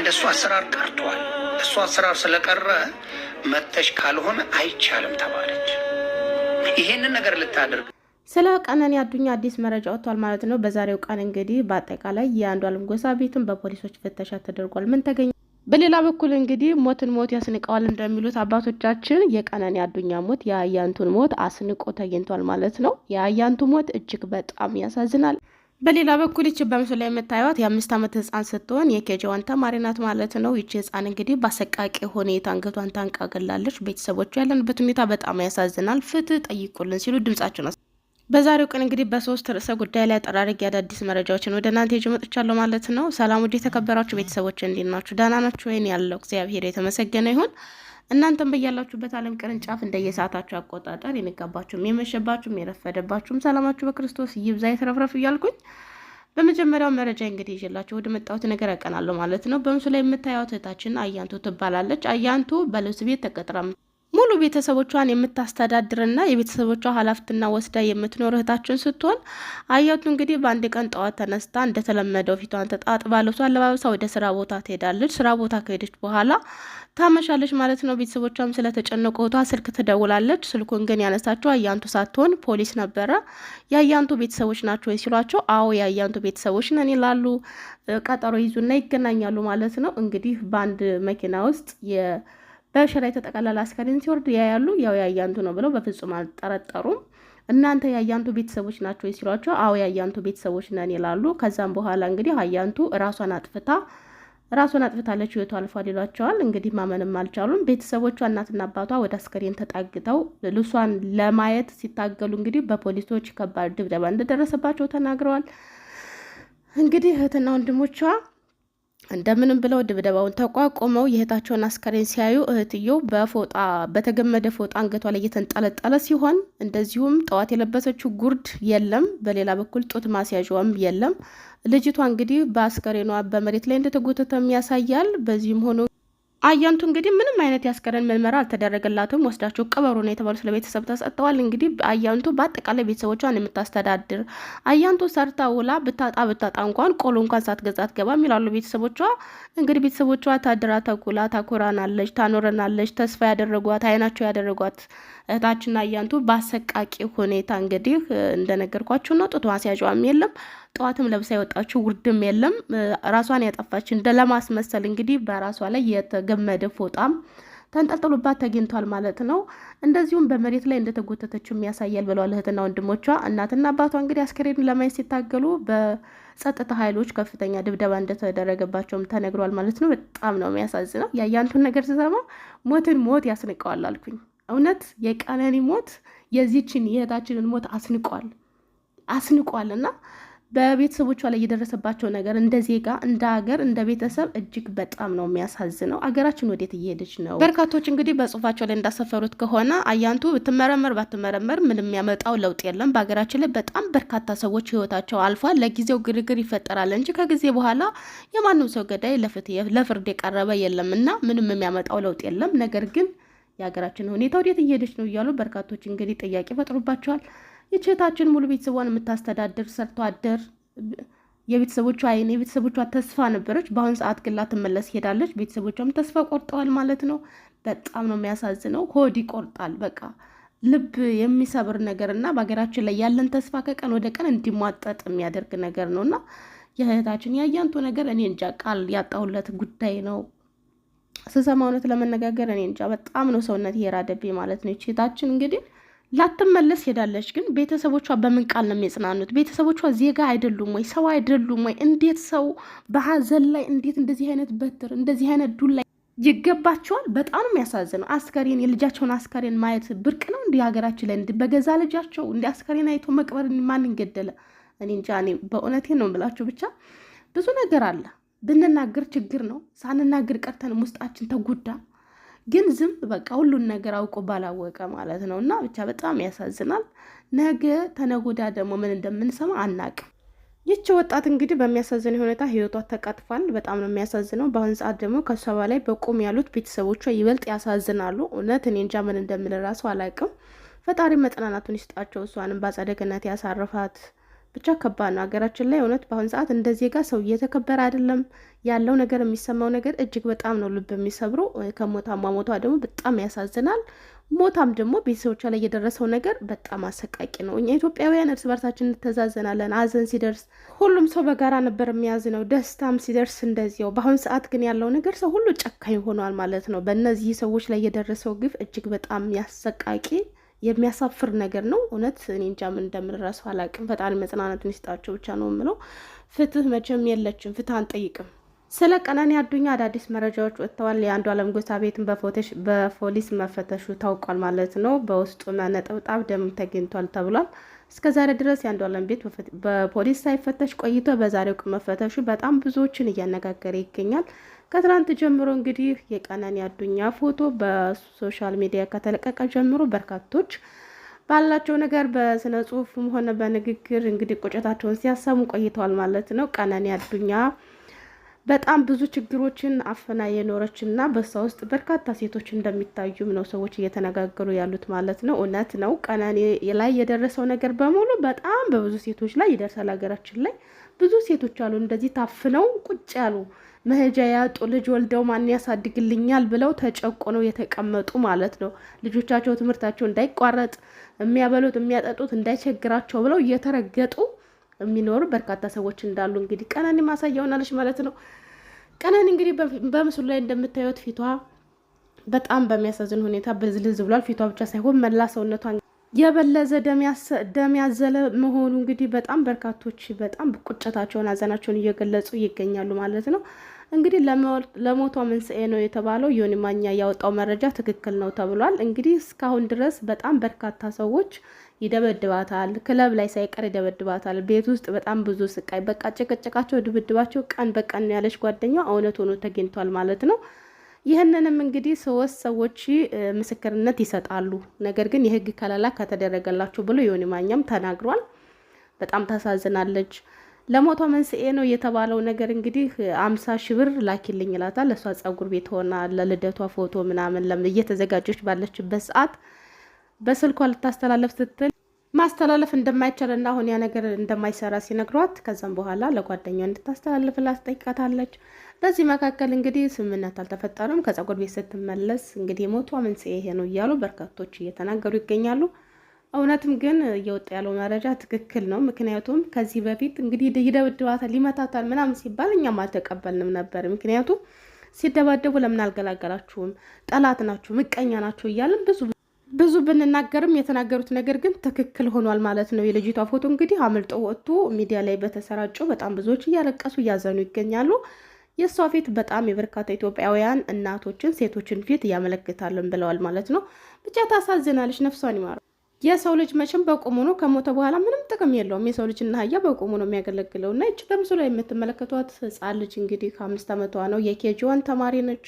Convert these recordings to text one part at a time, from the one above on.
እንደሱ አሰራር ቀርቷል። እሱ አሰራር ስለቀረ መተሽ ካልሆነ አይቻልም ተባለች። ይሄንን ነገር ልታደርግ ስለ ቀነኒ አዱኛ አዲስ መረጃ ወጥቷል ማለት ነው። በዛሬው ቀን እንግዲህ በአጠቃላይ የአንዷለም ጎሳ ቤትን በፖሊሶች ፍተሻ ተደርጓል። ምን ተገኘ? በሌላ በኩል እንግዲህ ሞትን ሞት ያስንቀዋል እንደሚሉት አባቶቻችን የቀነኒ አዱኛ ሞት የአያንቱን ሞት አስንቆ ተገኝቷል ማለት ነው። የአያንቱ ሞት እጅግ በጣም ያሳዝናል። በሌላ በኩል ይቺ በምስሉ ላይ የምታዩት የ5 ዓመት ህፃን ስትሆን የኬጂዋን ተማሪ ናት ማለት ነው። ይቺ ህፃን እንግዲህ በአሰቃቂ ሁኔታ አንገቷን ታንቃግላለች። ቤተሰቦቹ ያለንበት ሁኔታ በጣም ያሳዝናል። ፍትህ ጠይቁልን ሲሉ ድምጻቸው ነው። በዛሬው ቀን እንግዲህ በሶስት ርዕሰ ጉዳይ ላይ ጠራርጌ አዳዲስ መረጃዎችን ወደ እናንተ ይዤ መጥቻለሁ ማለት ነው። ሰላም ውድ የተከበራችሁ ቤተሰቦች እንዴት ናችሁ? ደህና ናችሁ ወይ? ያለው እግዚአብሔር የተመሰገነ ይሁን። እናንተም በያላችሁበት ዓለም ቅርንጫፍ እንደየሰዓታችሁ አቆጣጠር የነጋባችሁም የመሸባችሁም የረፈደባችሁም ሰላማችሁ በክርስቶስ ይብዛ ይትረፍረፍ እያልኩኝ በመጀመሪያው መረጃ እንግዲህ ይዤላችሁ ወደ መጣሁት ነገር ያቀናለሁ ማለት ነው። በምስሉ ላይ የምታዩት እህታችን አያንቱ ትባላለች። አያንቱ በልብስ ቤት ተቀጥራ ሙሉ ቤተሰቦቿን የምታስተዳድርና የቤተሰቦቿ ኃላፊነትና ወስዳ የምትኖር እህታችን ስትሆን አያንቱ እንግዲህ በአንድ ቀን ጠዋት ተነስታ እንደተለመደው ፊቷን ተጣጥባ ልብሷን ለባብሳ ወደ ስራ ቦታ ትሄዳለች። ስራ ቦታ ከሄደች በኋላ ታመሻለች ማለት ነው። ቤተሰቦቿም ስለተጨነቁ እህቷ ስልክ ትደውላለች። ስልኩን ግን ያነሳቸው አያንቱ ሳትሆን ፖሊስ ነበረ። የአያንቱ ቤተሰቦች ናቸው ወይ ሲሏቸው አዎ የአያንቱ ቤተሰቦች ነን ይላሉ። ቀጠሮ ይዙና ይገናኛሉ ማለት ነው። እንግዲህ በአንድ መኪና ውስጥ በሸራ የተጠቀለለ አስከሬን ሲወርድ ያያሉ። ያው ያያንቱ ነው ብለው በፍጹም አልጠረጠሩም። እናንተ ያያንቱ ቤተሰቦች ናቸው ሲሏቸው አዎ ያያንቱ ቤተሰቦች ነን ይላሉ። ከዛም በኋላ እንግዲህ አያንቱ ራሷን አጥፍታለች ህይወቷ አልፏል ይሏቸዋል። እንግዲህ ማመንም አልቻሉም። ቤተሰቦቿ እናትና አባቷ ወደ አስከሬን ተጣግተው ልሷን ለማየት ሲታገሉ እንግዲህ በፖሊሶች ከባድ ድብደባ እንደደረሰባቸው ተናግረዋል። እንግዲህ እህትና ወንድሞቿ እንደምንም ብለው ድብደባውን ተቋቁመው የእህታቸውን አስከሬን ሲያዩ እህትየው በተገመደ ፎጣ አንገቷ ላይ እየተንጠለጠለ ሲሆን እንደዚሁም ጠዋት የለበሰችው ጉርድ የለም። በሌላ በኩል ጡት ማስያዣዋም የለም። ልጅቷ እንግዲህ በአስከሬኗ በመሬት ላይ እንደተጎተተም ያሳያል። በዚህም ሆኖ አያንቱ እንግዲህ ምንም አይነት ያስከሬን ምርመራ አልተደረገላትም። ወስዳቸው ቅበሩ ነው የተባሉ ስለቤተሰብ ተሰጥተዋል። እንግዲህ አያንቱ በአጠቃላይ ቤተሰቦቿን የምታስተዳድር አያንቱ ሰርታ ውላ ብታጣ እንኳን ቆሎ እንኳን ሳትገዛ አትገባም ይላሉ ቤተሰቦቿ። እንግዲህ ቤተሰቦቿ ታድራ ተኩላ ታኮራናለች፣ ታኖረናለች፣ ተስፋ ያደረጓት አይናቸው ያደረጓት እህታችን አያንቱ በአሰቃቂ ሁኔታ እንግዲህ እንደነገርኳችሁ ነው። ጡት ማስያዣዋም የለም። ጠዋትም ለብሳ የወጣችው ውርድም የለም። ራሷን ያጠፋች ለማስመሰል እንግዲህ በራሷ ላይ የተገመደ ፎጣም ተንጠልጥሎባት ተገኝቷል ማለት ነው። እንደዚሁም በመሬት ላይ እንደተጎተተችም ያሳያል ብለዋል እህትና ወንድሞቿ። እናትና አባቷ እንግዲህ አስከሬን ለማየት ሲታገሉ በጸጥታ ኃይሎች ከፍተኛ ድብደባ እንደተደረገባቸውም ተነግሯል ማለት ነው። በጣም ነው የሚያሳዝነው። የአያንቱን ነገር ስሰማ ሞትን ሞት ያስንቀዋል አልኩኝ። እውነት የቀነኒ ሞት የዚችን የእህታችንን ሞት አስንቋል እና በቤተሰቦቿ ላይ የደረሰባቸው ነገር እንደ ዜጋ እንደ ሀገር እንደ ቤተሰብ እጅግ በጣም ነው የሚያሳዝነው። አገራችን ወዴት እየሄደች ነው? በርካቶች እንግዲህ በጽሁፋቸው ላይ እንዳሰፈሩት ከሆነ አያንቱ ብትመረመር ባትመረመር ምንም የሚያመጣው ለውጥ የለም። በሀገራችን ላይ በጣም በርካታ ሰዎች ህይወታቸው አልፏል። ለጊዜው ግርግር ይፈጠራል እንጂ ከጊዜ በኋላ የማንም ሰው ገዳይ ለፍርድ የቀረበ የለም እና ምንም የሚያመጣው ለውጥ የለም። ነገር ግን የሀገራችን ሁኔታ ወዴት እየሄደች ነው እያሉ በርካቶች እንግዲህ ጥያቄ ፈጥሩባቸዋል። የእህታችን ሙሉ ቤተሰቧን የምታስተዳድር ሰርቶ አደር የቤተሰቦቿ አይን የቤተሰቦቿ ተስፋ ነበረች። በአሁን ሰዓት ግን ላትመለስ ሄዳለች። ቤተሰቦቿም ተስፋ ቆርጠዋል ማለት ነው። በጣም ነው የሚያሳዝነው። ሆድ ይቆርጣል። በቃ ልብ የሚሰብር ነገር እና በሀገራችን ላይ ያለን ተስፋ ከቀን ወደ ቀን እንዲሟጠጥ የሚያደርግ ነገር ነው እና የእህታችን ያያንቱ ነገር እኔ እንጃ ቃል ያጣሁለት ጉዳይ ነው። ስሰማ እውነት ለመነጋገር እኔ እንጃ በጣም ነው ሰውነት የራደብኝ ማለት ነው። እህታችን እንግዲህ ላትመለስ ሄዳለች። ግን ቤተሰቦቿ በምን ቃል ነው የሚጽናኑት? ቤተሰቦቿ ዜጋ አይደሉም ወይ? ሰው አይደሉም ወይ? እንዴት ሰው በሀዘን ላይ እንዴት እንደዚህ አይነት በትር እንደዚህ አይነት ዱላ ይገባቸዋል? በጣም ነው የሚያሳዝነው። አስከሬን የልጃቸውን አስከሬን ማየት ብርቅ ነው እንዲህ ሀገራችን ላይ በገዛ ልጃቸው እንዲህ አስከሬን አይቶ መቅበር ማንን ገደለ? እኔ እንጃ። እኔ በእውነቴን ነው የምላችሁ። ብቻ ብዙ ነገር አለ። ብንናገር ችግር ነው። ሳንናገር ቀርተንም ውስጣችን ተጎዳ። ግን ዝም በቃ ሁሉን ነገር አውቆ ባላወቀ ማለት ነው። እና ብቻ በጣም ያሳዝናል። ነገ ተነጎዳ ደግሞ ምን እንደምንሰማ አናቅም። ይቺ ወጣት እንግዲህ በሚያሳዝን ሁኔታ ህይወቷ ተቀጥፏል። በጣም ነው የሚያሳዝነው። በአሁን ሰዓት ደግሞ ከሷ በላይ በቁም ያሉት ቤተሰቦቿ ይበልጥ ያሳዝናሉ። እውነት እኔ እንጃ ምን እንደምል ራሱ አላቅም። ፈጣሪ መጽናናቱን ይስጣቸው። እሷንም በአጸደ ገነት ያሳርፋት። ብቻ ከባድ ነው ሀገራችን ላይ እውነት በአሁን ሰዓት እንደዚህ ጋር ሰው እየተከበረ አይደለም ያለው ነገር የሚሰማው ነገር እጅግ በጣም ነው ልብ የሚሰብረው። ከሞታማ ሞቷ ደግሞ በጣም ያሳዝናል። ሞታም ደግሞ ቤተሰቦቿ ላይ የደረሰው ነገር በጣም አሰቃቂ ነው። እኛ ኢትዮጵያውያን እርስ በርሳችን እንተዛዘናለን። ሀዘን ሲደርስ ሁሉም ሰው በጋራ ነበር የሚያዝነው፣ ደስታም ሲደርስ እንደዚያው። በአሁን ሰዓት ግን ያለው ነገር ሰው ሁሉ ጨካኝ ሆኗል ማለት ነው። በእነዚህ ሰዎች ላይ የደረሰው ግፍ እጅግ በጣም ያሰቃቂ የሚያሳፍር ነገር ነው። እውነት እኔ እንጃ ምን እንደምንረሳው አላውቅም። ፈጣሪ መጽናናቱን ይስጣቸው ብቻ ነው የምለው። ፍትህ መቼም የለችም፣ ፍትህ አንጠይቅም። ስለ ቀነኒ አዱኛ አዳዲስ መረጃዎች ወጥተዋል። የአንዷለም ጎሳ ቤትን በፖሊስ መፈተሹ ታውቋል ማለት ነው። በውስጡ ነጠብጣብ ደም ተገኝቷል ተብሏል። እስከዛሬ ድረስ የአንዷለም ቤት በፖሊስ ሳይፈተሽ ቆይቶ በዛሬው ቀን መፈተሹ በጣም ብዙዎችን እያነጋገረ ይገኛል። ከትናንት ጀምሮ እንግዲህ የቀነኒ አዱኛ ፎቶ በሶሻል ሚዲያ ከተለቀቀ ጀምሮ በርካቶች ባላቸው ነገር በስነ ጽሁፍም ሆነ በንግግር እንግዲህ ቁጭታቸውን ሲያሰሙ ቆይተዋል ማለት ነው። ቀነኒ አዱኛ በጣም ብዙ ችግሮችን አፍና የኖረች እና በሷ ውስጥ በርካታ ሴቶች እንደሚታዩም ነው ሰዎች እየተነጋገሩ ያሉት ማለት ነው። እውነት ነው። ቀነኒ ላይ የደረሰው ነገር በሙሉ በጣም በብዙ ሴቶች ላይ ይደርሳል። ሀገራችን ላይ ብዙ ሴቶች አሉ እንደዚህ ታፍነው ቁጭ ያሉ፣ መሄጃ ያጡ፣ ልጅ ወልደው ማን ያሳድግልኛል ብለው ተጨቆነው የተቀመጡ ማለት ነው። ልጆቻቸው ትምህርታቸው እንዳይቋረጥ፣ የሚያበሉት የሚያጠጡት እንዳይቸግራቸው ብለው እየተረገጡ የሚኖሩ በርካታ ሰዎች እንዳሉ እንግዲህ ቀነኒ ማሳያ ሆናለች ማለት ነው። ቀነኒ እንግዲህ በምስሉ ላይ እንደምታዩት ፊቷ በጣም በሚያሳዝን ሁኔታ ብልዝልዝ ብሏል። ፊቷ ብቻ ሳይሆን መላ ሰውነቷ የበለዘ ደም ያዘለ መሆኑ እንግዲህ በጣም በርካቶች በጣም ቁጭታቸውን ሀዘናቸውን እየገለጹ ይገኛሉ ማለት ነው። እንግዲህ ለሞቷ መንስኤ ነው የተባለው ዮኒ ማኛ ያወጣው መረጃ ትክክል ነው ተብሏል። እንግዲህ እስካሁን ድረስ በጣም በርካታ ሰዎች ይደበድባታል፣ ክለብ ላይ ሳይቀር ይደበድባታል፣ ቤት ውስጥ በጣም ብዙ ስቃይ፣ በቃ ጭቅጭቃቸው፣ ድብድባቸው ቀን በቀን ያለች ጓደኛዋ እውነት ሆኖ ተገኝቷል ማለት ነው። ይህንንም እንግዲህ 3 ሰዎች ምስክርነት ይሰጣሉ። ነገር ግን የህግ ከለላ ከተደረገላቸው ብሎ ዮኒ ማኛም ተናግሯል። በጣም ታሳዝናለች። ለሞቷ መንስኤ ነው የተባለው ነገር እንግዲህ 50 ሺህ ብር ላኪልኝ ይላታል። ለሷ ጸጉር ቤት ሆና ለልደቷ ፎቶ ምናምን እየተዘጋጀች ባለችበት ሰዓት በስልኳ ልታስተላለፍ ስትል ማስተላለፍ እንደማይቻልና አሁን ያ ነገር እንደማይሰራ ሲነግሯት ከዛም በኋላ ለጓደኛዋ እንድታስተላልፍላት ጠይቃታለች። በዚህ መካከል እንግዲህ ስምምነት አልተፈጠረም። ከጸጉር ቤት ስትመለስ እንግዲህ ሞቷ መንስኤ ይሄ ነው እያሉ በርካቶች እየተናገሩ ይገኛሉ። እውነትም ግን እየወጣ ያለው መረጃ ትክክል ነው። ምክንያቱም ከዚህ በፊት እንግዲህ ይደብድባታል፣ ሊመታታል ምናምን ሲባል እኛም አልተቀበልንም ነበር። ምክንያቱም ሲደባደቡ ለምን አልገላገላችሁም፣ ጠላት ናችሁ፣ ምቀኛ ናችሁ እያልን ብዙ ብንናገርም የተናገሩት ነገር ግን ትክክል ሆኗል ማለት ነው። የልጅቷ ፎቶ እንግዲህ አምልጦ ወጥቶ ሚዲያ ላይ በተሰራጨው በጣም ብዙዎች እያለቀሱ እያዘኑ ይገኛሉ። የእሷ ፊት በጣም የበርካታ ኢትዮጵያውያን እናቶችን ሴቶችን ፊት እያመለክታልን ብለዋል ማለት ነው። ብቻ ታሳዝናለች። ነፍሷን ይማረው። የሰው ልጅ መቼም በቁሙ ነው፣ ከሞተ በኋላ ምንም ጥቅም የለውም። የሰው ልጅ እና አህያ በቁሙ ነው የሚያገለግለው። እና ይች በምስሉ ላይ የምትመለከቷት ህፃን ልጅ እንግዲህ ከ5 ዓመቷ ነው። የኬጂዋን ተማሪ ነች።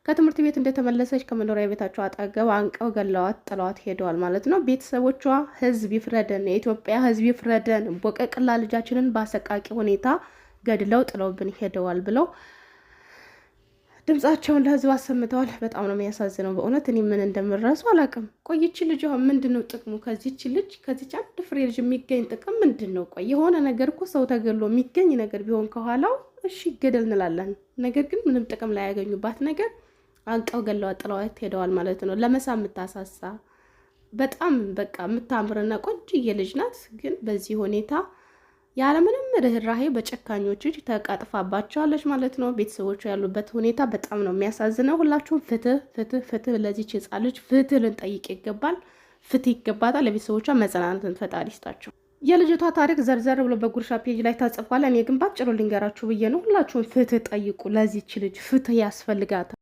ከትምህርት ቤት እንደተመለሰች ከመኖሪያ ቤታቸው አጠገብ አንቀው ገለዋት ጥለዋት ሄደዋል ማለት ነው። ቤተሰቦቿ ህዝብ ይፍረደን፣ የኢትዮጵያ ህዝብ ይፍረደን፣ ቦቀቅላ ልጃችንን በአሰቃቂ ሁኔታ ገድለው ጥለውብን ሄደዋል ብለው ድምጻቸውን ለህዝብ አሰምተዋል። በጣም ነው የሚያሳዝነው በእውነት። እኔ ምን እንደምረሱ አላውቅም። ቆይቺ ልጅ አሁን ምንድን ነው ጥቅሙ? ከዚች አንድ ፍሬ ልጅ የሚገኝ ጥቅም ምንድን ነው? ቆይ የሆነ ነገር እኮ ሰው ተገሎ የሚገኝ ነገር ቢሆን ከኋላው እሺ ይገደል እንላለን። ነገር ግን ምንም ጥቅም ላይ ያገኙባት ነገር አንቀው ገለዋት ጥለዋት ሄደዋል ማለት ነው። ለመሳም የምታሳሳ በጣም በቃ የምታምርና ቆንጆዬ ልጅ ናት። ግን በዚህ ሁኔታ ያለምንም ርህራሄ በጨካኞች እጅ ተቃጥፋባቸዋለች ማለት ነው። ቤተሰቦቿ ያሉበት ሁኔታ በጣም ነው የሚያሳዝነው። ሁላችሁም ፍትህ ፍትህ ፍትህ ለዚች ህፃን ልጅ ፍትህ ልንጠይቅ ይገባል። ፍትህ ይገባታል። ለቤተሰቦቿ መጽናናትን ፈጣሪ ይስጣቸው። የልጅቷ ታሪክ ዘርዘር ብሎ በጉርሻ ፔጅ ላይ ታጽፏል። እኔ ግን ባጭሩ ልንገራችሁ ብዬ ነው። ሁላችሁም ፍትህ ጠይቁ። ለዚች ልጅ ፍትህ ያስፈልጋታል።